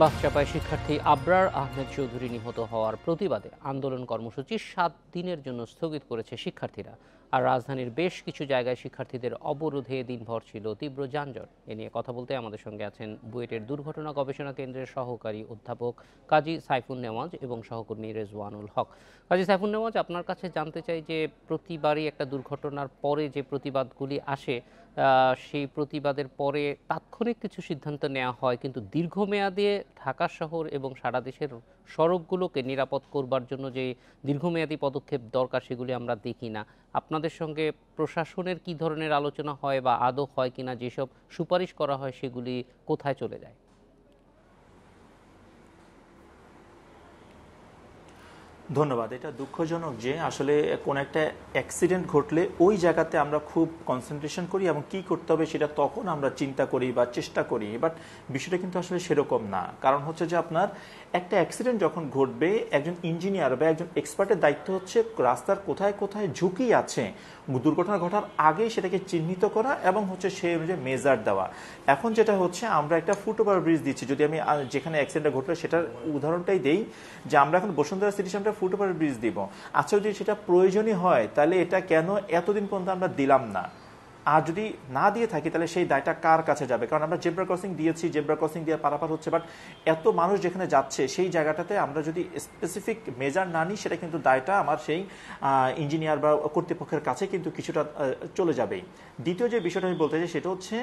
বাসচাপায় শিক্ষার্থী আবরার আহমেদ চৌধুরী নিহত হওয়ার প্রতিবাদে আন্দোলন কর্মসূচি ৭ দিনের জন্য স্থগিত করেছে শিক্ষার্থীরা। আর রাজধানীর বেশ কিছু জায়গায় শিক্ষার্থীদের অবরোধে দিনভর ছিল তীব্র যানজট। এ নিয়ে কথা বলতে আমাদের সঙ্গে আছেন বুয়েটের দুর্ঘটনা গবেষণা কেন্দ্রের সহকারী অধ্যাপক কাজী সাইফুন নেওয়াজ এবং সহকর্মী রেজওয়ানুল হক। কাজী সাইফুন নেওয়াজ, আপনার কাছে জানতে চাই যে প্রতিবারই একটা দুর্ঘটনার পরে যে প্রতিবাদগুলি আসে, সেই প্রতিবাদের পরে তাৎক্ষণিক কিছু সিদ্ধান্ত নেওয়া হয়, কিন্তু দীর্ঘমেয়াদে ঢাকা শহর এবং সারা দেশের সড়কগুলোকে নিরাপদ করবার জন্য যে দীর্ঘমেয়াদী পদক্ষেপ দরকার সেগুলি আমরা দেখি না। আপনাদের সঙ্গে প্রশাসনের কি ধরনের আলোচনা হয় বা আদৌ হয় কিনা, যেসব সুপারিশ করা হয় সেগুলি কোথায় চলে যায়? ধন্যবাদ। এটা দুঃখজনক যে আসলে কোন একটা অ্যাক্সিডেন্ট ঘটলে ওই জায়গাতে আমরা খুব কনসেন্ট্রেশন করি এবং কি করতে হবে সেটা তখন আমরা চিন্তা করি বা চেষ্টা করি, বাট বিষয়টা কিন্তু আসলে সেরকম না। কারণ হচ্ছে যে আপনার একটা অ্যাক্সিডেন্ট যখন ঘটবে, একজন ইঞ্জিনিয়ার বা একজন এক্সপার্টের দায়িত্ব হচ্ছে রাস্তার কোথায় কোথায় ঝুঁকি আছে, দুর্ঘটনা ঘটার আগেই সেটাকে চিহ্নিত করা এবং হচ্ছে সেই অনুযায়ী মেজার দেওয়া। এখন যেটা হচ্ছে, আমরা একটা ফুটওভার ব্রিজ দিচ্ছি, যদি আমি যেখানে অ্যাক্সিডেন্ট ঘটলো সেটার উদাহরণটাই দেই, যে আমরা এখন বসুন্ধরা সিটি সেন্টারে ফুটওভার ব্রিজ দিব। আচ্ছা, যদি সেটা প্রয়োজনই হয় তাহলে এটা কেন এতদিন পর্যন্ত আমরা দিলাম না? আর যদি না দিয়ে থাকি তাহলে সেই দায়টা কার কাছে যাবে? কারণ আমরা জেব্রা ক্রসিং দিয়েছি, জেব্রা ক্রসিং দিয়ে পারাপার হচ্ছে, বাট এত মানুষ যেখানে যাচ্ছে সেই জায়গাটাতে আমরা যদি স্পেসিফিক মেজার না নিই, সেটা কিন্তু দায়টা আমার সেই ইঞ্জিনিয়ার বা কর্তৃপক্ষের কাছে কিন্তু কিছুটা চলে যাবেই। দ্বিতীয় যে বিষয়টা আমি বলতে চাই সেটা হচ্ছে,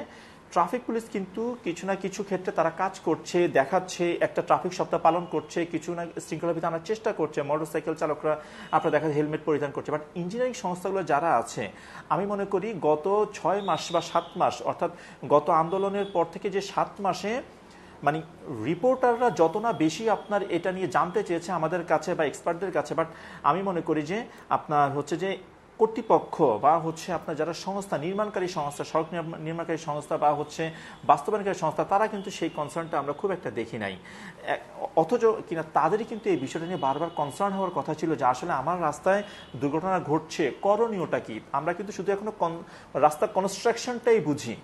ট্রাফিক পুলিশ কিন্তু কিছু না কিছু ক্ষেত্রে তারা কাজ করছে, দেখাচ্ছে, একটা ট্রাফিক সপ্তাহ পালন করছে, কিছু না শৃঙ্খলা ভিত্তিতে আনার চেষ্টা করছে। মোটরসাইকেল চালকরা আপনারা দেখা হেলমেট পরিধান করছে, বাট ইঞ্জিনিয়ারিং সংস্থাগুলো যারা আছে, আমি মনে করি গত 6 মাস বা 7 মাস, অর্থাৎ গত আন্দোলনের পর থেকে যে 7 মাসে মানে রিপোর্টাররা যত না বেশি আপনার এটা নিয়ে জানতে চেয়েছে আমাদের কাছে বা এক্সপার্টদের কাছে, বাট আমি মনে করি যে আপনার হচ্ছে যে কর্তৃপক্ষ বা হচ্ছে আপনার যারা সংস্থা, নির্মাণকারী সংস্থা, সড়ক নির্মাণকারী সংস্থা বা হচ্ছে বাস্তবায়নকারী সংস্থা, তারা কিন্তু সেই কনসার্নটা আমরা খুব একটা দেখি নাই। অথচ কিনা তাদেরই কিন্তু এই বিষয়টা নিয়ে বারবার কনসার্ন হওয়ার কথা ছিল, যে আসলে আমার রাস্তায় দুর্ঘটনা ঘটছে, করণীয়টা কি? আমরা কিন্তু শুধু এখনো রাস্তার কনস্ট্রাকশনটাই বুঝি,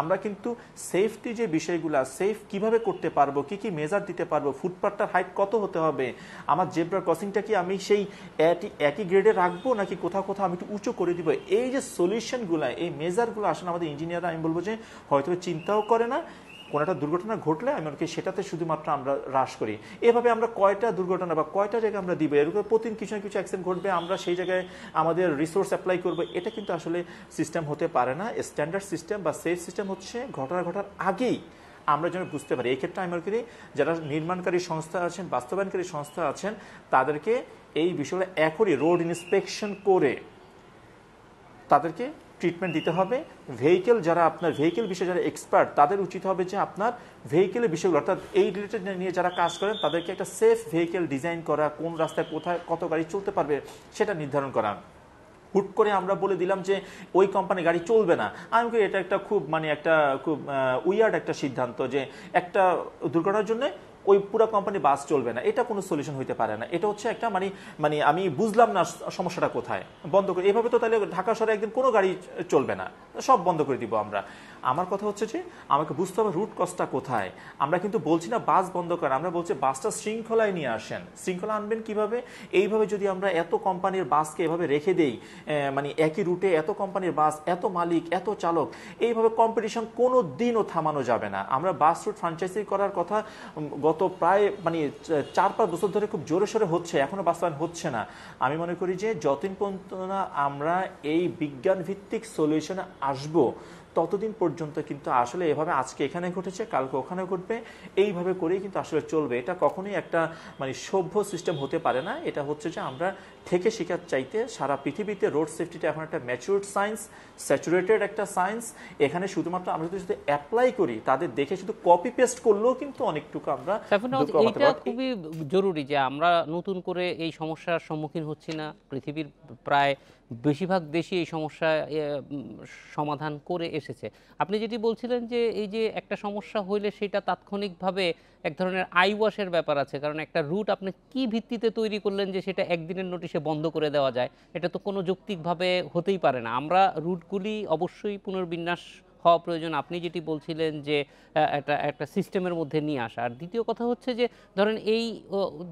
আমরা কিন্তু সেফটি যে বিষয়গুলো, সেফ কিভাবে করতে পারবো, কি কি মেজার দিতে পারবো, ফুটপাথটার হাইট কত হতে হবে, আমার জেব্রা ক্রসিংটা কি আমি সেই একই গ্রেডে রাখবো নাকি কোথাও কোথাও আমি একটু উঁচু করে দিব, এই যে সলিউশনগুলো, এই মেজারগুলো আসলে আমাদের ইঞ্জিনিয়াররা, আমি বলবো যে হয়তো চিন্তাও করে না। কোনো একটা দুর্ঘটনা ঘটলে আমি ওকে সেটাতে শুধুমাত্র আমরা হ্রাস করি। এভাবে আমরা কয়টা দুর্ঘটনা বা কয়টা জায়গায় আমরা দিব, এরকম প্রতিদিন কিছু না কিছু অ্যাক্সিডেন্ট ঘটবে, আমরা সেই জায়গায় আমাদের রিসোর্স অ্যাপ্লাই করবো, এটা কিন্তু আসলে সিস্টেম হতে পারে না। স্ট্যান্ডার্ড সিস্টেম বা সেফ সিস্টেম হচ্ছে ঘটনা ঘটার আগেই আমরা যেন বুঝতে পারি। এই ক্ষেত্রে আমি মনে করি যারা নির্মাণকারী সংস্থা আছেন, বাস্তবায়নকারী সংস্থা আছেন, তাদেরকে এই বিষয়গুলো এখনই রোড ইন্সপেকশন করে তাদেরকে ট্রিটমেন্ট দিতে হবে। ভেহিকেল যারা আপনার ভেহিকেল বিষয়ে যারা এক্সপার্ট, তাদের উচিত হবে যে আপনার ভেহিকেলের বিষয়গুলো, অর্থাৎ এই রিলেটেড নিয়ে যারা কাজ করেন তাদেরকে একটা সেফ ভেহিকেল ডিজাইন করা, কোন রাস্তায় কোথায় কত গাড়ি চলতে পারবে সেটা নির্ধারণ করা। হুট করে আমরা বলে দিলাম যে ওই কোম্পানির গাড়ি চলবে না, আমি করি এটা একটা খুব একটা খুব উইয়ার্ড একটা সিদ্ধান্ত, যে একটা দুর্ঘটনার জন্য ওই পুরো কোম্পানি বাস চলবে না, এটা কোনো সলিউশন হইতে পারে না। এটা হচ্ছে একটা মানে আমি বুঝলাম না সমস্যাটা কোথায়, বন্ধ করে এভাবে তো তাহলে ঢাকা শহরে একদিন কোনো গাড়ি চলবে না, সব বন্ধ করে দিব আমরা। আমার কথা হচ্ছে যে আমাকে বুঝতে হবে রুট কজটা কোথায়। আমরা কিন্তু বলছি না বাস বন্ধ করেন, আমরা বলছি বাসটা শৃঙ্খলায় নিয়ে আসেন। শৃঙ্খলা আনবেন কিভাবে? এইভাবে যদি আমরা এত কোম্পানির বাসকে এভাবে রেখে দেই, মানে একই রুটে এত কোম্পানির বাস, এত মালিক, এত চালক, এইভাবে কম্পিটিশন কোনো দিনও থামানো যাবে না। আমরা বাস রুট ফ্র্যাঞ্চাইজি করার কথা গত প্রায় 4-5 বছর ধরে খুব জোরে সোরে হচ্ছে, এখনো বাস্তবায়ন হচ্ছে না। আমি মনে করি যে যতদিন পর্যন্ত না আমরা এই বিজ্ঞান ভিত্তিক সলিউশনে আসবো, ততদিন পর্যন্ত কিন্তু আসলে এভাবে আজকে এখানে ঘটেছে, কালকে ওখানে ঘটবে, এইভাবে করেই কিন্তু আসলে চলবে। এটা কখনোই একটা সভ্য সিস্টেম হতে পারে না। এটা হচ্ছে যে আমরা থেকে শেখার চাইতে সারা পৃথিবীতে রোড সেফটিটা এখন একটা ম্যাচিউরড সায়েন্স, স্যাচুরেটেড একটা সায়েন্স। এখানে শুধুমাত্র আমরা যদি অ্যাপ্লাই করি, তাদের দেখে শুধু কপি পেস্ট করলেও কিন্তু অনেকটুকু আমরা এটা খুবই জরুরি যে আমরা নতুন করে এই সমস্যার সম্মুখীন হচ্ছি না। পৃথিবীর প্রায় বেশিরভাগ দেশই এই সমস্যা সমাধান করে এসেছে। আপনি যেটি বলছিলেন যে এই যে একটা সমস্যা হইলে সেটা তাৎক্ষণিকভাবে এক ধরনের আইওয়াশের ব্যাপার আছে, কারণ একটা রুট আপনি কি ভিত্তিতে তৈরি করলেন যে সেটা একদিনের নোটিশে বন্ধ করে দেওয়া যায়, এটা তো কোনো যৌক্তিকভাবে হতেই পারে না। আমরা রুটগুলি অবশ্যই পুনর্বিন্যাস হওয়া প্রয়োজন, আপনি যেটি বলছিলেন যে একটা একটা সিস্টেমের মধ্যে নিয়ে আসা। আর দ্বিতীয় কথা হচ্ছে যে ধরেন এই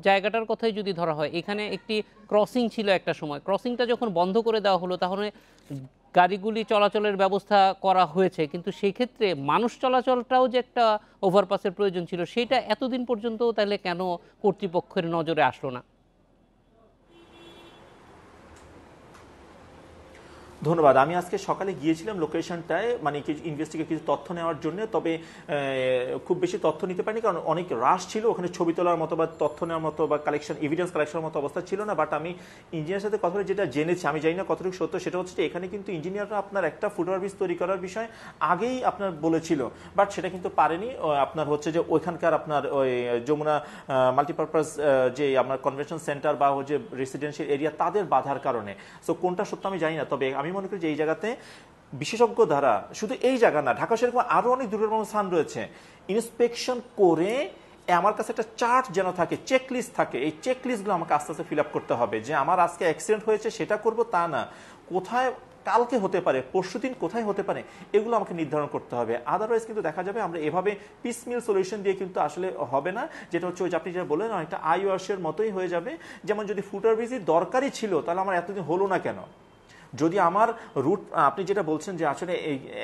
জায়গাটার কথাই যদি ধরা হয়, এখানে একটি ক্রসিং ছিল একটা সময়। ক্রসিংটা যখন বন্ধ করে দেওয়া হলো, তাহলে গাড়িগুলি চলাচলের ব্যবস্থা করা হয়েছে, কিন্তু সেই ক্ষেত্রে মানুষ চলাচলটাও যে একটা ওভারপাসের প্রয়োজন ছিল, সেটা এতদিন পর্যন্ত তাহলে কেন কর্তৃপক্ষের নজরে আসলো না? ধন্যবাদ। আমি আজকে সকালে গিয়েছিলাম লোকেশনটায়, মানে কিছু ইনভেস্টিগেট কিছু তথ্য নেওয়ার জন্য, তবে খুব বেশি তথ্য নিতে পারিনি, কারণ অনেক রাশ ছিল ওখানে, ছবি তোলার মতো বা তথ্য নেওয়ার মতো বা কালেকশন এভিডেন্স কালেকশনের মতো অবস্থা ছিল না। বাট আমি ইঞ্জিনিয়ারের সাথে কথা বলে যেটা জেনেছি, আমি জানি না কতটুকু সত্য, সেটা হচ্ছে যে এখানে কিন্তু ইঞ্জিনিয়াররা আপনার একটা ফুটওভারব্রিজ তৈরি করার বিষয় আগেই আপনার বলেছিল, বাট সেটা কিন্তু পারেনি। আপনার হচ্ছে যে ওইখানকার আপনার ওই যমুনা মাল্টিপারপাস যে আপনার কনভেনশন সেন্টার বা যে রেসিডেন্সিয়াল এরিয়া, তাদের বাধার কারণে। সো কোনটা সত্য আমি জানি না, তবে আমি মনে করি যে এই জায়গাতে বিশেষজ্ঞ দ্বারা, শুধু এই জায়গা না, ঢাকা সেরকম আরো অনেক দুর্ঘটনার স্থান রয়েছে, ইন্সপেকশন করে আমার কাছে একটা চার্ট যেন থাকে, চেকলিস্ট থাকে, এই চেকলিস্টগুলো আমাকে আস্তে আস্তে ফিল আপ করতে হবে। যে আমার আজকে অ্যাক্সিডেন্ট হয়েছে সেটা করব তা না, কোথায় কালকে হতে পারে, পরশুদিন কোথায় হতে পারে, এগুলো আমাকে নির্ধারণ করতে হবে। আদারওয়াইজ কিন্তু দেখা যাবে আমরা এভাবে পিসমিল সলিউশন দিয়ে কিন্তু আসলে হবে না। যেটা হচ্ছে ওই যে আপনি যেটা বললেন, অনেকটা আইওয়াশের মতোই হয়ে যাবে। যেমন যদি ফুটওভারব্রিজই দরকারই ছিল, তাহলে আমার এতদিন হলো না কেন? যদি আমার রুট, আপনি যেটা বলছেন যে আসলে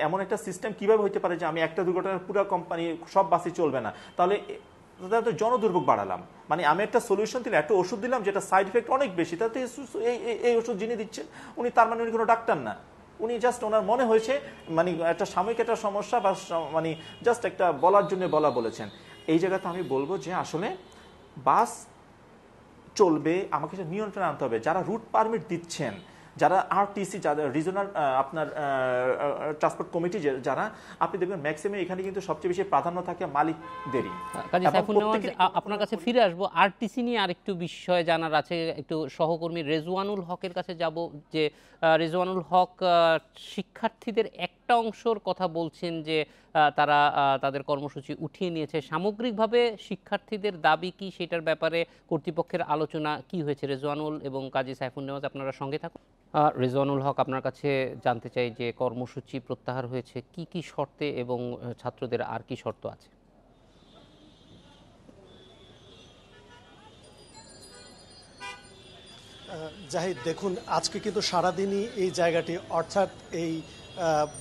এমন একটা সিস্টেম কিভাবে হতে পারে যে আমি একটা দুর্ঘটনার পুরো কোম্পানি সব বাসই চলবে না, তাহলে জনদুর্ভোগ বাড়ালাম। মানে আমি একটা সলিউশন দিলাম, একটা ওষুধ দিলাম যেটা সাইড ইফেক্ট অনেক বেশি, তাতে এই ওষুধ যিনি দিচ্ছেন উনি তার মানে উনি কোনো ডাক্তার না, উনি জাস্ট ওনার মনে হয়েছে মানে একটা সাময়িক একটা সমস্যা বা মানে জাস্ট একটা বলার জন্য বলেছেন। এই জায়গাতে আমি বলবো যে আসলে বাস চলবে, আমাকে সেটা নিয়ন্ত্রণে আনতে হবে। যারা রুট পারমিট দিচ্ছেন, যারা আরটিসি, যারা রিজনাল আপনার ট্রান্সপোর্ট কমিটি, যারা আপনি দেখবেন ম্যাক্সিমাম এখানে কিন্তু সবচেয়ে বেশি প্রাধান্য থাকে মালিকদেরই। কাজী সাইফুন নেওয়াজ, আপনার কাছে ফিরে আসবো। আরটিসি নিয়ে আরেকটু বিষয় জানার আছে, একটু সহকর্মী রেজওয়ানুল হকের কাছে যাব। যে রেজওয়ানুল হক শিক্ষার্থীদের একটা অংশের কথা বলছেন যে তারা তাদের কর্মসূচি উঠিয়ে নিয়েছে। সামগ্রিকভাবে শিক্ষার্থীদের দাবি কি, সেটার ব্যাপারে কর্তৃপক্ষের আলোচনা কি হয়েছে? রেজওয়ানুল এবং কাজী সাইফুন নেওয়াজ, আপনারা সঙ্গে থাকুন। রেজওয়ানুল হক, আপনার কাছে জানতে চাই যে কর্মসূচি প্রত্যাহার হয়েছে কি কি শর্তে, এবং ছাত্রদের আর কি শর্ত আছে? জাহিদ, দেখুন, আজকে কিন্তু সারাদিনই এই জায়গাটি, অর্থাৎ এই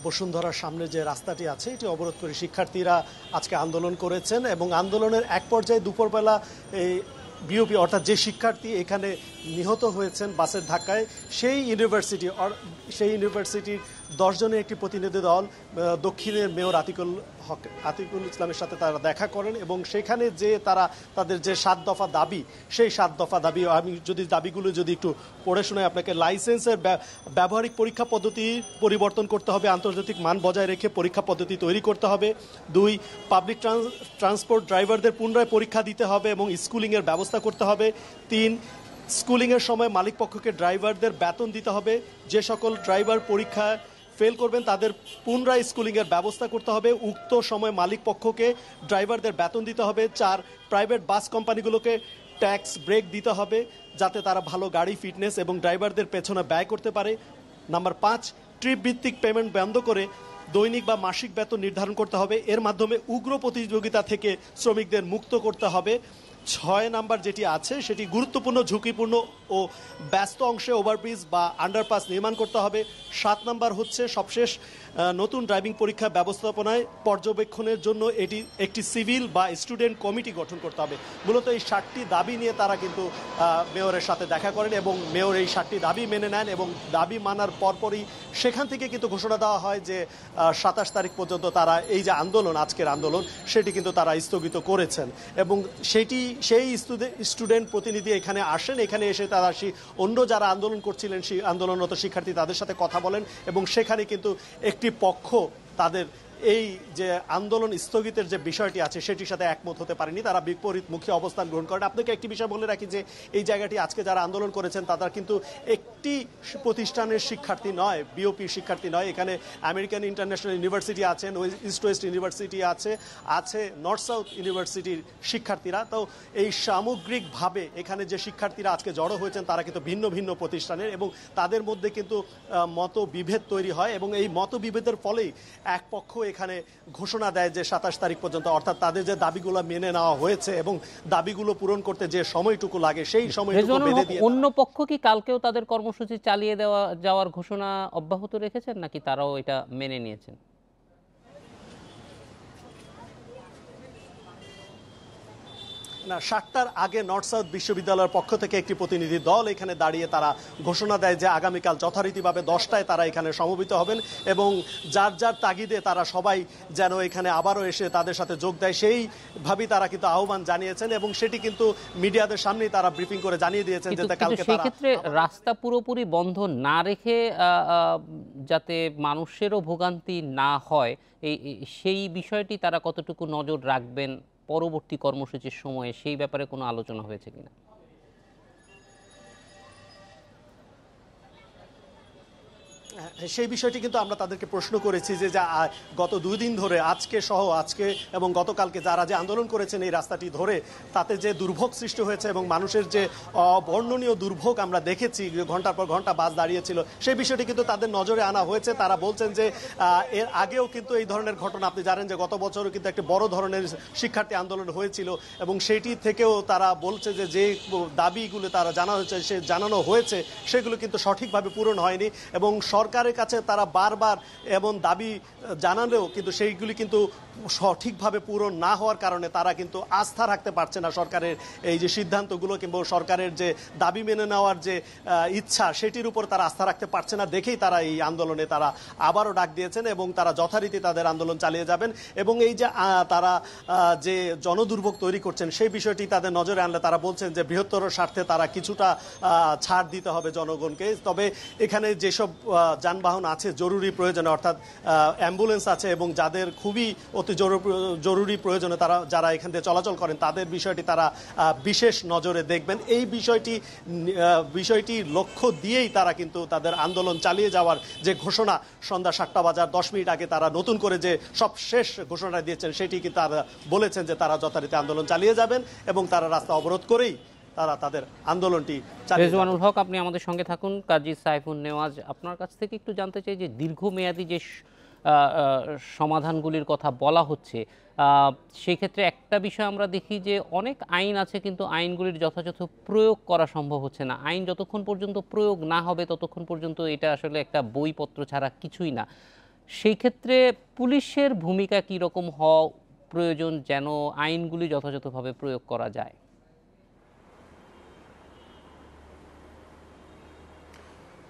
বসুন্ধরার সামনে যে রাস্তাটি আছে, এটি অবরোধ করে শিক্ষার্থীরা আজকে আন্দোলন করেছেন। এবং আন্দোলনের এক পর্যায়ে দুপুরবেলা এই বিওপি, অর্থাৎ যে শিক্ষার্থী এখানে নিহত হয়েছেন বাসের ধাক্কায়, সেই ইউনিভার্সিটির 10 জনের একটি প্রতিনিধি দল দক্ষিণের মেয়র আতিকুল ইসলামের সাথে তারা দেখা করেন, এবং সেখানে যে তারা তাদের যে 7 দফা দাবি, সেই 7 দফা দাবি, আমি যদি দাবিগুলো যদি একটু পড়ে শোনাই আপনাকে। লাইসেন্সের ব্যবহারিক পরীক্ষা পদ্ধতি পরিবর্তন করতে হবে, আন্তর্জাতিক মান বজায় রেখে পরীক্ষা পদ্ধতি তৈরি করতে হবে। 2, পাবলিক ট্রান্সপোর্ট ড্রাইভারদের পুনরায় পরীক্ষা দিতে হবে এবং স্কুলিংয়ের ব্যবস্থা করতে হবে। 3, স্কুলিংয়ের সময় মালিকপক্ষকে ড্রাইভারদের বেতন দিতে হবে। যে সকল ড্রাইভার পরীক্ষা ফেল করবেন তাদের পুনরায় স্কুলিংয়ের ব্যবস্থা করতে হবে। উক্ত সময় মালিকপক্ষকে ড্রাইভারদের বেতন দিতে হবে। 4, প্রাইভেট বাস কোম্পানিগুলোকে ট্যাক্স ব্রেক দিতে হবে, যাতে তারা ভালো গাড়ি ফিটনেস এবং ড্রাইভারদের পেছনে ব্যয় করতে পারে। নাম্বার 5, ট্রিপ ভিত্তিক পেমেন্ট বন্ধ করে দৈনিক বা মাসিক বেতন নির্ধারণ করতে হবে। এর মাধ্যমে উগ্র প্রতিযোগিতা থেকে শ্রমিকদের মুক্ত করতে হবে। 6 নাম্বার যেটি আছে, সেটি গুরুত্বপূর্ণ, ঝুঁকিপূর্ণ ও ব্যস্ত অংশে ওভারব্রিজ বা আন্ডারপাস নির্মাণ করতে হবে। 7 নাম্বার হচ্ছে সবশেষ, নতুন ড্রাইভিং পরীক্ষা ব্যবস্থাপনায় পর্যবেক্ষণের জন্য এটি একটি সিভিল বা স্টুডেন্ট কমিটি গঠন করতে হবে। মূলত এই 7টি দাবি নিয়ে তারা কিন্তু মেয়রের সাথে দেখা করেন, এবং মেয়র এই 7টি দাবি মেনে নেন, এবং দাবি মানার পরপরই সেখান থেকে কিন্তু ঘোষণা দেওয়া হয় যে 27 তারিখ পর্যন্ত তারা এই যে আন্দোলন, আজকের আন্দোলন, সেটি কিন্তু তারা স্থগিত করেছেন। এবং সেই স্টুডেন্ট প্রতিনিধি এখানে আসেন, এখানে এসে তারা অন্য যারা আন্দোলন করছিলেন, সেই আন্দোলনরত শিক্ষার্থী, তাদের সাথে কথা বলেন, এবং সেখানে কিন্তু একটি পক্ষ তাদের এই যে আন্দোলন স্থগিতের যে বিষয়টি আছে সেটির সাথে একমত হতে পারেনি, তারা বিপরীতমুখী অবস্থান গ্রহণ করেন। আপনাকে একটি বিষয় বলে রাখি যে এই জায়গাটি আজকে যারা আন্দোলন করেছেন তারা কিন্তু একটি প্রতিষ্ঠানের শিক্ষার্থী নয়, বিওপির শিক্ষার্থী নয়। এখানে আমেরিকান ইন্টারন্যাশনাল ইউনিভার্সিটি আছেন, ইস্ট ওয়েস্ট ইউনিভার্সিটি আছে নর্থ সাউথ ইউনিভার্সিটির শিক্ষার্থীরা। তো এই সামগ্রিকভাবে এখানে যে শিক্ষার্থীরা আজকে জড়ো হয়েছেন তারা কিন্তু ভিন্ন ভিন্ন প্রতিষ্ঠানের, এবং তাদের মধ্যে কিন্তু মতবিভেদ তৈরি হয়, এবং এই মতবিভেদের ফলেই এক পক্ষ এখানে ঘোষণা দেয় যে 27 তারিখ পর্যন্ত, অর্থাৎ তাদের যে দাবিগুলো মেনে নেওয়া হয়েছে এবং দাবিগুলো পূরণ করতে যে সময়টুকু লাগে সেই সময়টুকু বেঁধে দিয়ে অন্য পক্ষ কি কালকেও তাদের কর্মসূচি চালিয়ে যাওয়ার ঘোষণা অব্যাহত রেখেছেন, নাকি তারাও এটা মেনে নিয়েছেন? না, 7টার আগে নর্থ সাউথ বিশ্ববিদ্যালয়ের পক্ষ থেকে একটি প্রতিনিধি দল এখানে দাঁড়িয়ে তারা ঘোষণা দেয় যে আগামীকাল যথারীতিভাবে 10টায় তারা এখানে সমবেত হবেন, এবং যার যার তাগিদে তারা সবাই যেন এখানে আবারও এসে তাদের সাথে যোগ দেয় সেইভাবেই তারা কিন্তু আহ্বান জানিয়েছেন, এবং সেটি কিন্তু মিডিয়াদের সামনেই তারা ব্রিফিং করে জানিয়ে দিয়েছেন যে কালকে সেই ক্ষেত্রে রাস্তা পুরোপুরি বন্ধ না রেখে যাতে মানুষেরও ভোগান্তি না হয় সেই বিষয়টি তারা কতটুকু নজর রাখবেন পরবর্তী কর্মসূচির সময়ে, সেই ব্যাপারে কোনো আলোচনা হয়েছে কিনা? সেই বিষয়টি কিন্তু আমরা তাদেরকে প্রশ্ন করেছি যে গত 2 দিন ধরে আজকে এবং গতকালকে যারা যে আন্দোলন করেছেন এই রাস্তাটি ধরে, তাতে যে দুর্ভোগ সৃষ্টি হয়েছে এবং মানুষের যে অবর্ণনীয় দুর্ভোগ আমরা দেখেছি, ঘন্টার পর ঘন্টা বাস দাঁড়িয়েছিল, সেই বিষয়টি কিন্তু তাদের নজরে আনা হয়েছে। তারা বলছেন যে এর আগেও কিন্তু এই ধরনের ঘটনা, আপনি জানেন যে গত বছরও কিন্তু একটা বড় ধরনের শিক্ষার্থী আন্দোলন হয়েছিল, এবং সেইটি থেকেও তারা বলছে যে যে দাবিগুলো তারা জানানো হয়েছে সেগুলো কিন্তু সঠিকভাবে পূরণ হয়নি, এবং সরকারের কাছে তারা বারবার এমন দাবি জানালেও কিন্তু সেইগুলি কিন্তু সঠিকভাবে পূরণ না হওয়ার কারণে তারা কিন্তু আস্থা রাখতে পারছে না সরকারের এই যে সিদ্ধান্তগুলো কিংবা সরকারের যে দাবি মেনে নেওয়ার যে ইচ্ছা সেটির উপর তারা আস্থা রাখতে পারছে না দেখেই তারা এই আন্দোলনে তারা আবারও ডাক দিয়েছেন, এবং তারা যথারীতি তাদের আন্দোলন চালিয়ে যাবেন। এবং এই যে তারা যে জনদুর্ভোগ তৈরি করছেন সেই বিষয়টি তাদের নজরে আনলে তারা বলছেন যে বৃহত্তর স্বার্থে তারা কিছুটা ছাড় দিতে হবে জনগণকে। তবে এখানে যেসব যানবাহন আছে জরুরি প্রয়োজনে, অর্থাৎ অ্যাম্বুলেন্স আছে, এবং যাদের খুবই অতি জরুরি প্রয়োজনে তারা যারা এখান থেকে চলাচল করেন তাদের বিষয়টি তারা বিশেষ নজরে দেখবেন। এই বিষয়টি লক্ষ্য দিয়েই তারা কিন্তু তাদের আন্দোলন চালিয়ে যাওয়ার যে ঘোষণা সন্ধ্যা 7টা বাজার 10 মিনিট আগে তারা নতুন করে যে সব শেষ ঘোষণা দিয়েছেন সেটি কিন্তু তারা বলেছেন যে তারা যথারীতি আন্দোলন চালিয়ে যাবেন, এবং তারা রাস্তা অবরোধ করেই তারা তাদের আন্দোলনটি চালিয়ে যাবেন। রেজওয়ানুল হক, আপনি আমাদের সঙ্গে থাকুন। কাজী সাইফুন নেওয়াজ, আপনার কাছ থেকে একটু জানতে চাই যে দীর্ঘমেয়াদী যে সমাধানগুলির কথা বলা হচ্ছে, সেই ক্ষেত্রে একটা বিষয় আমরা দেখি যে অনেক আইন আছে কিন্তু আইনগুলির যথাযথ প্রয়োগ করা সম্ভব হচ্ছে না। আইন যতক্ষণ পর্যন্ত প্রয়োগ না হবে ততক্ষণ পর্যন্ত এটা আসলে একটা বইপত্র ছাড়া কিছুই না। সেই ক্ষেত্রে পুলিশের ভূমিকা কী রকম হওয়া প্রয়োজন যেন আইনগুলি যথাযথভাবে প্রয়োগ করা যায়?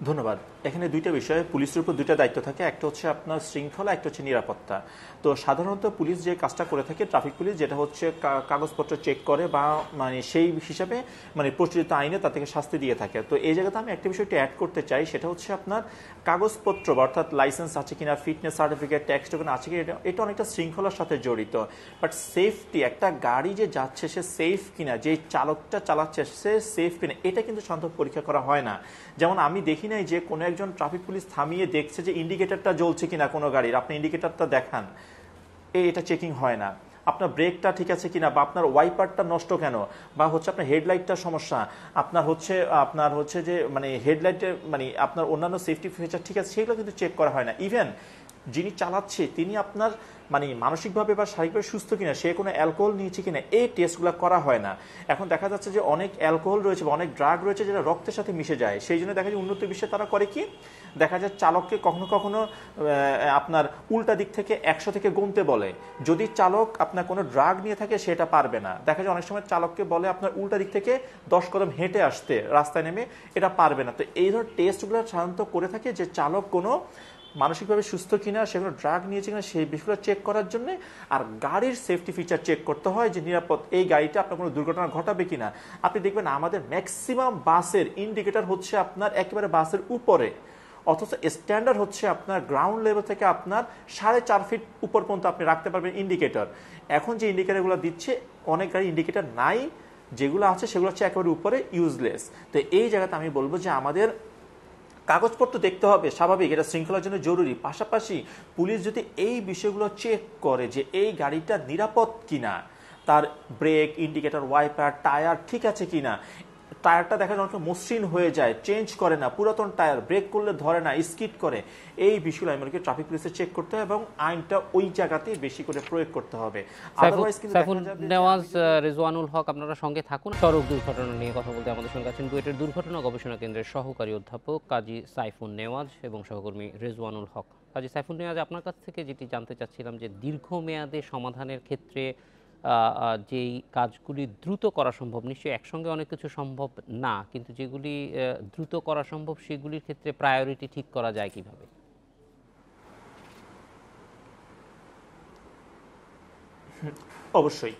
ধন্যবাদ। এখানে দুইটা বিষয়, পুলিশের উপর দুইটা দায়িত্ব থাকে, একটা হচ্ছে আপনার শৃঙ্খলা, একটা হচ্ছে নিরাপত্তা। তো সাধারণত পুলিশ যে কাজটা করে থাকে, ট্রাফিক পুলিশ, যেটা হচ্ছে কাগজপত্র চেক করে বা মানে সেই হিসাবে মানে প্রচলিত আইনে তা থেকে শাস্তি দিয়ে থাকে। তো এই জায়গাতে আমি একটা বিষয়টি অ্যাড করতে চাই, সেটা হচ্ছে আপনার কাগজপত্র অর্থাৎ লাইসেন্স আছে কিনা, ফিটনেস সার্টিফিকেট, ট্যাক্স টোকেন আছে কিনা, এটা অনেকটা শৃঙ্খলার সাথে জড়িত। বাট সেফটি, একটা গাড়ি যে যাচ্ছে সে সেফ কিনা, যে চালকটা চালাচ্ছে সে সেফ কিনা, এটা কিন্তু সাধারণত পরীক্ষা করা হয় না। যেমন আমি দেখি নাই যে কোনো একজন ট্রাফিক পুলিশ থামিয়ে দেখছে যে ইন্ডিকেটরটা জ্বলছে কিনা কোনো গাড়ির, আপনি ইন্ডিকেটরটা দেখান, এটা চেকিং হয় না। আপনার ব্রেকটা ঠিক আছে কিনা, বা আপনার ওয়াইপারটা নষ্ট কেন, বা হচ্ছে আপনার হেডলাইটটার সমস্যা, আপনার হচ্ছে যে মানে হেডলাইটের মানে আপনার অন্যান্য সেফটি ফিচার ঠিক আছে, সেগুলো কিন্তু চেক করা হয় না। ইভেন যিনি চালাচ্ছে তিনি আপনার মানে মানসিকভাবে বা শারীরিকভাবে সুস্থ কিনা, সে কোনো অ্যালকোহল নিয়েছে কিনা, এই টেস্টগুলো করা হয় না। এখন দেখা যাচ্ছে যে অনেক অ্যালকোহল রয়েছে বা অনেক ড্রাগ রয়েছে যেটা রক্তের সাথে মিশে যায়। সেই জন্য দেখা যায় উন্নত বিশ্বে তারা করে কি, দেখা যায় চালককে কখনো কখনো আপনার উল্টা দিক থেকে 100 থেকে গুনতে বলে। যদি চালক আপনার কোনো ড্রাগ নিয়ে থাকে সেটা পারবে না। দেখা যায় অনেক সময় চালককে বলে আপনার উল্টা দিক থেকে 10 কদম হেঁটে আসতে রাস্তায় নেমে, এটা পারবে না। তো এই ধরনের টেস্টগুলো সাধারণত করে থাকে যে চালক কোনো মানসিকভাবে সুস্থ কিনা, সেগুলো ড্রাগ নিয়েছে কিনা, সেই বিষয়গুলো চেক করার জন্য। আর গাড়ির সেফটি ফিচার চেক করতে হয় যে নিরাপদ, এই গাড়িটা আপনার কোনো দুর্ঘটনা ঘটাবে কিনা। আপনি দেখবেন আমাদের ম্যাক্সিমাম বাসের ইন্ডিকেটর হচ্ছে আপনার একেবারে বাসের উপরে, অথচ স্ট্যান্ডার্ড হচ্ছে আপনার গ্রাউন্ড লেভেল থেকে আপনার 4.5 ফিট উপর পর্যন্ত আপনি রাখতে পারবেন ইন্ডিকেটর। এখন যে ইন্ডিকেটরগুলো দিচ্ছে, অনেক গাড়ি ইন্ডিকেটর নাই, যেগুলো আছে সেগুলো হচ্ছে একেবারে উপরে ইউজলেস। তো এই জায়গাতে আমি বলবো যে আমাদের কাগজপত্র দেখতে হবে, স্বাভাবিক, এটা শৃঙ্খলার জন্য জরুরি। পাশাপাশি পুলিশ যদি এই বিষয়গুলো চেক করে যে এই গাড়িটা নিরাপদ কিনা, তার ব্রেক, ইন্ডিকেটর, ওয়াইপার, টায়ার ঠিক আছে কিনা, টায়ারটা দেখা যায় অনেক মসৃণ হয়ে যায়, চেঞ্জ করে না, পুরাতন টায়ার, ব্রেক করলে ধরে না, স্কিড করে, এই বিষয়গুলো আমাদেরকে ট্রাফিক পুলিশে চেক করতে হবে এবং আইনটা ওই জায়গাতেই বেশি করে প্রয়োগ করতে হবে। আদারওয়াইজ কিন্তু সাইফুল নেওয়াজ, রেজওয়ানুল হক, আপনারা সঙ্গে থাকুন। সড়ক দুর্ঘটনা নিয়ে কথা বলতে আমাদের সঙ্গে আছেন বুয়েটের দুর্ঘটনা গবেষণা কেন্দ্রের সহকারী অধ্যাপক কাজী সাইফুন নেওয়াজ এবং সহকর্মী রেজওয়ানুল হক। কাজী সাইফুন নেওয়াজ, আপনার কাছ থেকে যেটি জানতে চাচ্ছিলাম যে দীর্ঘমেয়াদে সমাধানের ক্ষেত্রে যেই কাজগুলি দ্রুত করা সম্ভব, নিশ্চয়ই একসঙ্গে অনেক কিছু সম্ভব না, কিন্তু যেগুলি দ্রুত করা সম্ভব সেগুলির ক্ষেত্রে প্রায়োরিটি ঠিক করা যায় কিভাবে? অবশ্যই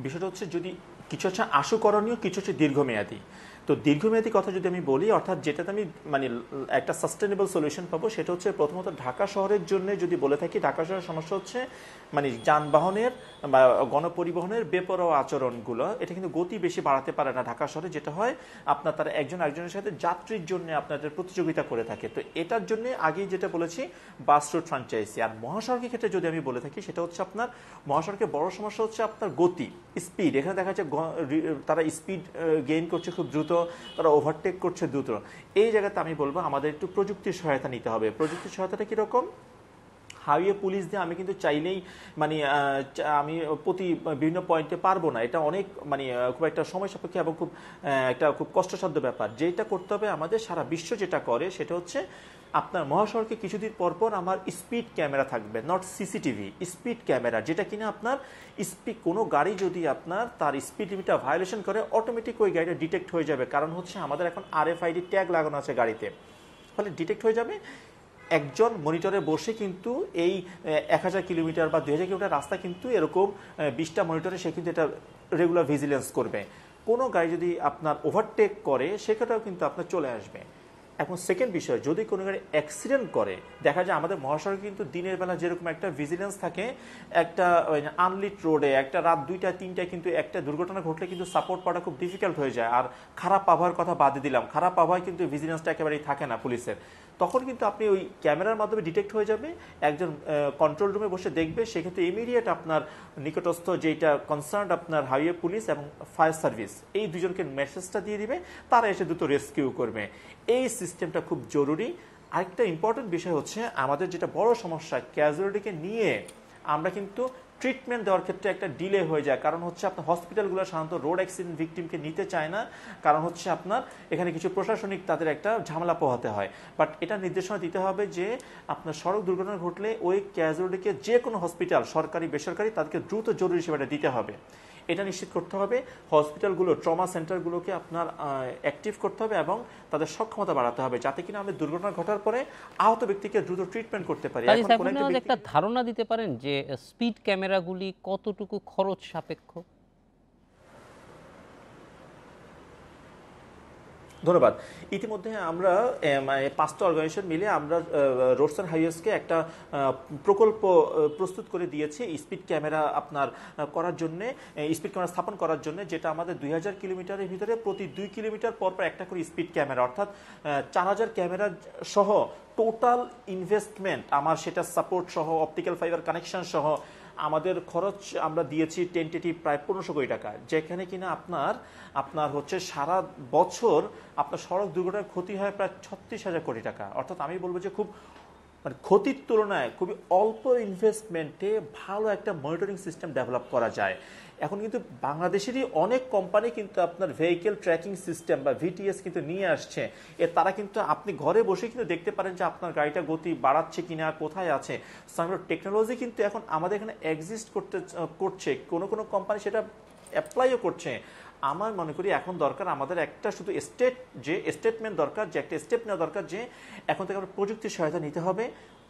বিষয়টা হচ্ছে যদি কিছু হচ্ছে আশু করণীয়, কিছু হচ্ছে দীর্ঘমেয়াদী। তো দীর্ঘমেয়াদী কথা যদি আমি বলি, অর্থাৎ যেটাতে আমি মানে একটা সাস্টেনেবল সলিউশন পাবো, সেটা হচ্ছে প্রথমত ঢাকা শহরের জন্য যদি বলে থাকি, ঢাকা শহরের সমস্যা হচ্ছে মানে যানবাহনের বা গণপরিবহনের বেপরোয়া আচরণগুলো, এটা কিন্তু গতি বেশি বাড়াতে পারে না ঢাকা শহরে। যেটা হয় আপনার তারা একজন একজনের সাথে যাত্রীর জন্য আপনাদের প্রতিযোগিতা করে থাকে। তো এটার জন্য আগেই যেটা বলেছি বাস রুট ফ্র্যাঞ্চাইজি। আর মহাসড়কের ক্ষেত্রে যদি আমি বলে থাকি, সেটা হচ্ছে আপনার মহাসড়কের বড় সমস্যা হচ্ছে আপনার গতি, স্পিড। এখানে দেখা যাচ্ছে তারা স্পিড গেইন করছে খুব দ্রুত, তারা ওভারটেক করছে দ্রুত। এই জায়গাতে আমি বলবো আমাদের একটু প্রযুক্তির সহায়তা নিতে হবে। প্রযুক্তির সহায়তাটা কিরকম? হাইওয়ে পুলিশ দিয়ে আমি কিন্তু চাইলেই মানে আমি প্রতি বিভিন্ন পয়েন্টে পারবো না, এটা অনেক মানে খুব একটা সময় সাপেক্ষ এবং খুব কষ্টসাধ্য ব্যাপার। যেটা করতে হবে আমাদের, সারা বিশ্ব যেটা করে সেটা হচ্ছে আপনার মহাসড়কে কিছুদিন পরপর আমার স্পিড ক্যামেরা থাকবে, নট সিসিটিভি, স্পিড ক্যামেরা, যেটা কিনা আপনার কোনো গাড়ি যদি আপনার তার স্পিড লিমিটটা ভায়োলেশন করে, অটোমেটিক ওই গাড়িটা ডিটেক্ট হয়ে যাবে। কারণ হচ্ছে আমাদের এখন RFID ট্যাগ লাগানো আছে গাড়িতে, ফলে ডিটেক্ট হয়ে যাবে। একজন মনিটরে বসে কিন্তু এই 1000 কিলোমিটার বা 2000 কিলোমিটার রাস্তা কিন্তু এরকম 20টা মনিটরে সে কিন্তু এটা রেগুলার ভিজিলেন্স করবে। কোনো গাড়ি যদি আপনার ওভারটেক করে, সেটাও কিন্তু আপনার চলে আসবে। এখন সেকেন্ড বিষয়, যদি কোনো গাড়ি অ্যাক্সিডেন্ট করে, দেখা যায় আমাদের মহাসড়কে কিন্তু দিনের বেলা যেরকম একটা ভিজিলেন্স থাকে, একটা আনলিট রোডে একটা রাত 2টা 3টায় কিন্তু একটা দুর্ঘটনা ঘটলে কিন্তু সাপোর্ট পাওয়াটা খুব ডিফিকাল্ট হয়ে যায়। আর খারাপ আবহাওয়ার কথা বাদে দিলাম, খারাপ আবহাওয়ায় কিন্তু ভিজিলেন্সটা একেবারেই থাকে না পুলিশের। তখন কিন্তু আপনি ওই ক্যামেরার মাধ্যমে ডিটেক্ট হয়ে যাবে, একজন কন্ট্রোল রুমে বসে দেখবে, সেক্ষেত্রে ইমিডিয়েট আপনার নিকটস্থ যেটা কনসার্ন আপনার হাইওয়ে পুলিশ এবং ফায়ার সার্ভিস, এই দুজনকে মেসেজটা দিয়ে দিবে, তারা এসে দ্রুত রেস্কিউ করবে। এই সিস্টেমটা খুব জরুরি। আরেকটা ইম্পর্টেন্ট বিষয় হচ্ছে আমাদের যেটা বড় সমস্যা, ক্যাজুয়ালিটিকে নিয়ে আমরা কিন্তু ট্রিটমেন্ট দেওয়ার ক্ষেত্রে একটা ডিলে হয়ে যায়। কারণ হচ্ছে আপনার হসপিটালগুলো সাধারণত রোড অ্যাক্সিডেন্ট ভিকটিমকে নিতে চায় না, কারণ হচ্ছে আপনার এখানে কিছু প্রশাসনিক তাদের একটা ঝামেলা পোহাতে হয়। বাট এটা নির্দেশনা দিতে হবে যে আপনার সড়ক দুর্ঘটনা ঘটলে ওই ক্যাজুয়ালিটিকে যে কোনো হসপিটাল, সরকারি বেসরকারি, তাদেরকে দ্রুত জরুরি সেবাটা দিতে হবে। এটা নিশ্চিত করতে হবে। হসপিটালগুলো, ট্রমা সেন্টারগুলোকে আপনার অ্যাক্টিভ করতে হবে এবং তাদের সক্ষমতা বাড়াতে হবে, যাতে কিনা আমরা দুর্ঘটনা ঘটার পরে আহত ব্যক্তিকে দ্রুত ট্রিটমেন্ট করতে পারি। একটা ধারণা দিতে পারেন যে স্পিড ক্যামেরাগুলি কতটুকু খরচ সাপেক্ষ? ধন্যবাদ। ইতিমধ্যে আমরা 5টা অর্গানাইজেশন মিলে আমরা রোডস অ্যান্ড হাইওয়েজকে একটা প্রকল্প প্রস্তুত করে দিয়েছি স্পিড ক্যামেরা আপনার করার জন্য, স্পিড ক্যামেরা স্থাপন করার জন্য, যেটা আমাদের 2000 কিলোমিটারের ভিতরে প্রতি 2 কিলোমিটার পর পর একটা করে স্পিড ক্যামেরা, অর্থাৎ 4000 ক্যামেরা সহ টোটাল ইনভেস্টমেন্ট আমার, সেটা সাপোর্ট সহ, অপটিক্যাল ফাইবার কানেকশন সহ আমাদের খরচ আমরা দিয়েছি টেন্টেটিভ প্রায় 1500 কোটি টাকা, যেখানে কিনা আপনার হচ্ছে সারা বছর আপনার সড়ক দুর্ঘটনার ক্ষতি হয় প্রায় 36,000 কোটি টাকা। অর্থাৎ আমি বলবো যে খুব মানে ক্ষতির তুলনায় খুবই অল্প ইনভেস্টমেন্টে ভালো একটা মনিটরিং সিস্টেম ডেভেলপ করা যায়। এখন কিন্তু বাংলাদেশেরই অনেক কোম্পানি কিন্তু আপনার ভেহিকেল ট্র্যাকিং সিস্টেম বা VTS কিন্তু নিয়ে আসছে। তারা কিন্তু আপনি ঘরে বসে কিন্তু দেখতে পারেন যে আপনার গাড়িটা গতি বাড়াচ্ছে কিনা, কোথায় আছে। টেকনোলজি কিন্তু এখন আমাদের এখানে এক্সিস্ট করছে, কোনো কোম্পানি সেটা অ্যাপ্লাইও করছে। আমার মনে করি এখন দরকার আমাদের একটা শুধু স্টেটমেন্ট দরকার, যে একটা স্টেপ নেওয়া দরকার, যে এখন থেকে আমরা প্রযুক্তির সহায়তা নিতে হবে।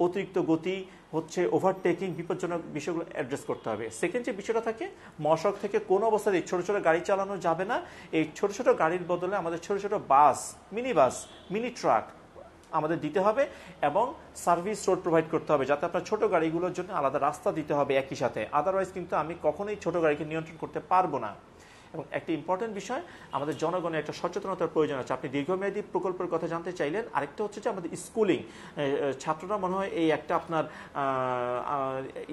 অতিরিক্ত গতি হচ্ছে, ওভারটেকিং, বিপজ্জনক বিষয়গুলো অ্যাড্রেস করতে হবে। সেকেন্ড যে বিষয়টা থাকে, মহাসড়ক থেকে কোনো অবস্থাতেই ছোট ছোট গাড়ি চালানো যাবে না। এই ছোট ছোট গাড়ির বদলে আমাদের ছোট ছোট বাস, মিনি ট্রাক, আমাদের দিতে হবে এবং সার্ভিস রোড প্রোভাইড করতে হবে, যাতে আপনার ছোট গাড়িগুলোর জন্য আলাদা রাস্তা দিতে হবে একই সাথে। আদারওয়াইজ কিন্তু আমি কখনোই ছোট গাড়িকে নিয়ন্ত্রণ করতে পারবো না। এবং একটি ইম্পর্টেন্ট বিষয়, আমাদের জনগণের একটা সচেতনতার প্রয়োজন আছে। আপনি দীর্ঘমেয়াদী প্রকল্পের কথা জানতে চাইলেন। আরেকটা হচ্ছে যে আমাদের স্কুলিং, ছাত্ররা মনে হয় এই একটা আপনার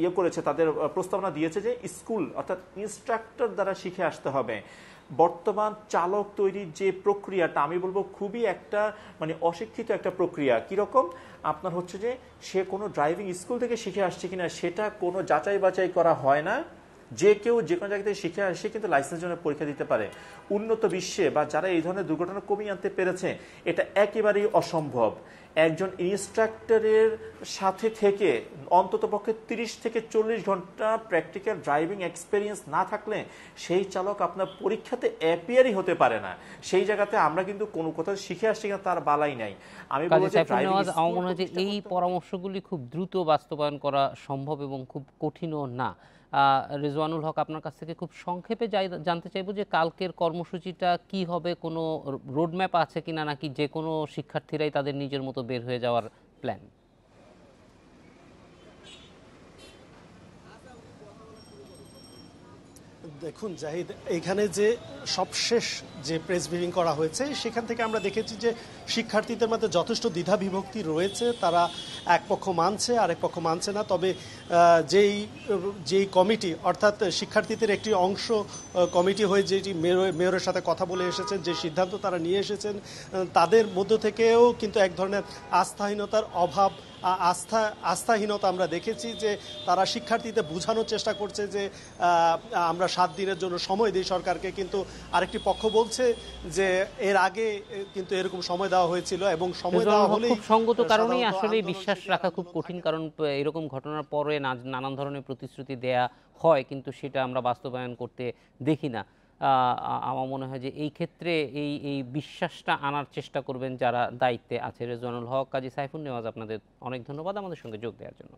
ইয়ে করেছে, তাদের প্রস্তাবনা দিয়েছে যে স্কুল অর্থাৎ ইনস্ট্রাক্টর দ্বারা শিখে আসতে হবে। বর্তমান চালক তৈরির যে প্রক্রিয়াটা আমি বলবো খুবই একটা মানে অশিক্ষিত একটা প্রক্রিয়া। কিরকম, আপনার হচ্ছে যে সে কোনো ড্রাইভিং স্কুল থেকে শিখে আসছে কিনা সেটা কোনো যাচাই বাছাই করা হয় না। যে কেউ যে কোনো জায়গা থেকে শিখে আসে কিন্তু লাইসেন্সের জন্য পরীক্ষা দিতে পারে। উন্নত বিশ্বে বা যারা এই ধরনের দুর্ঘটনা কমিয়ে আনতে পেরেছে, এটা একেবারেই অসম্ভব। একজন ইনস্ট্রাক্টরের সাথে থেকে অন্তত পক্ষে 30 থেকে 40 ঘন্টা প্র্যাকটিক্যাল ড্রাইভিং এক্সপেরিয়েন্স না থাকলে সেই চালক আপনার পরীক্ষাতে অ্যাপিয়ারই হতে পারে না। সেই জায়গাতে আমরা কিন্তু কোনো কোথাও শিখে আসছি কিনা তার বালাই নাই। আমি বলবো যে আমার মনে হয় যে এই পরামর্শগুলি খুব দ্রুত বাস্তবায়ন করা সম্ভব এবং খুব কঠিনও না। রিজওয়ানুল হক, আপনার কাছ থেকে খুব সংক্ষেপে জানতে চাইবো যে কালকের কর্মসূচিটা কি হবে, কোনো রোডম্যাপ আছে কিনা, নাকি যে কোনো শিক্ষার্থীরাই তাদের নিজের মতো বের হয়ে যাওয়ার প্ল্যান? দেখুন জাহিদ, এখানে যে সবশেষ যে প্রেস ব্রিফিং করা হয়েছে সেখান থেকে আমরা দেখেছি যে শিক্ষার্থীদের মধ্যে যথেষ্ট দ্বিধা বিভক্তি রয়েছে। তারা এক পক্ষ মানছে, আরেক পক্ষ মানছে না। তবে যেই কমিটি, অর্থাৎ শিক্ষার্থীদের একটি অংশ কমিটি হয়ে যেটি মেয়রের সাথে কথা বলে এসেছেন, যে সিদ্ধান্ত তারা নিয়ে এসেছেন, তাদের মধ্য থেকেও কিন্তু এক ধরনের আস্থাহীনতার অভাব, আস্থাহীনতা আমরা দেখেছি। যে তারা শিক্ষার্থীদের বোঝানোর চেষ্টা করছে যে আমরা 7 দিনের জন্য সময় দিই সরকারকে, কিন্তু আরেকটি পক্ষ বলছে যে এর আগে কিন্তু এরকম সময় দেওয়া হয়েছিল এবং সময় দেওয়া হলেই খুব সঙ্গত কারণেই আসলে বিশ্বাস রাখা খুব কঠিন, কারণ এরকম ঘটনার পরে নানান ধরনের প্রতিশ্রুতি দেয়া হয় কিন্তু সেটা আমরা বাস্তবায়ন করতে দেখি না। আমার মনে হয় যে এই ক্ষেত্রে এই বিশ্বাসটা আনার চেষ্টা করবেন যারা দায়িত্বে আছে। রেজওয়ানুল হক, কাজী সাইফুন নেওয়াজ, আপনাদের অনেক ধন্যবাদ আমাদের সঙ্গে যোগ দেওয়ার জন্য।